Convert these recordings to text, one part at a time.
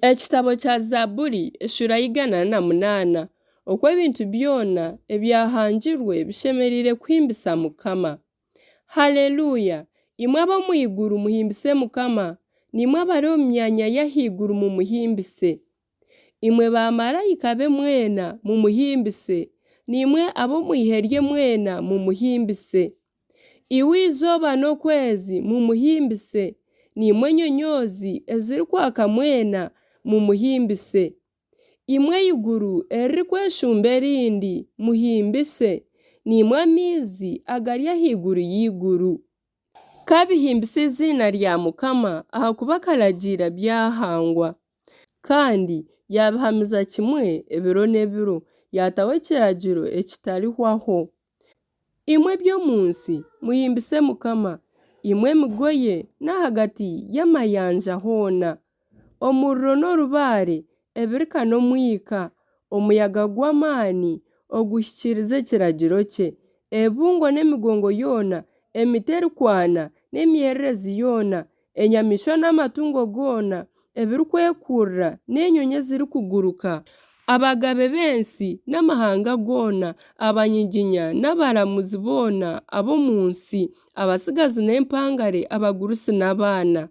Ekitabo kya Zaburi eshura y'I108 okwo ebintu byona ebyahangirwe bishemereire kuhimbisa Mukama. Haleluya! Imwe ab'omw'iguru muhimbise Mukama, nimwe abari omu myanya y'ahaiguru mumuhimbise. Imwe bamalayika be mwena mumuhimbise, nimwe ab'omwihe rye mwena mumuhimbise. Iwe izooba n'okwezi mumuhimbise, nimwe enyonyozi ezirikwaka mwena mumuhimbise. Imwe iguru eririkweshumba erindi muhimbise, nimwe amaizi agari ahaiguru y'iguru. Kabihimbise izina rya Mukama ahakuba karagiira byahangwa. Kandi yabihamiza kimwe ebiro n'ebiro, yataho ekiragiro ekitarihwaho. Imwe by'omunsi muhimbise Mukama, imwe emigoye n'ahagati y'amayanja hoona. Omuriro n'orubaare ebirika n'omwika, omuyaga gw'amaani oguhikiriza ekiragiro kye, ebibungo n'emigongo yona, emiti erikwana n'emyererezi yona, enyamaishwa n'amatungo goona, ebirikwekurra n'enyonyi ezirikuguruka, abagabe b'ensi n'amahanga goona, abanyiginya n'abaramuzi boona ab'omu nsi, abasigazi n'empangare, abagurusi n'abaana.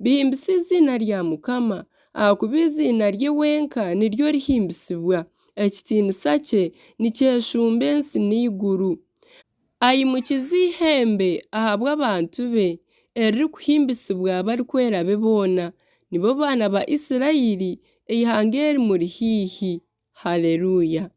Bihimbise izina rya Mukama ahakuba izina rye wenka niryo rihimbisibwa, ekitiinisa kye nikyeshumba ensi n'iguru. Aimukize ihembe ahabw'abantu be eririkuhimbisibwa barikwera be boona, nibo baana ba Isirayiri, ihanga erimuri hiihi. Haleluya!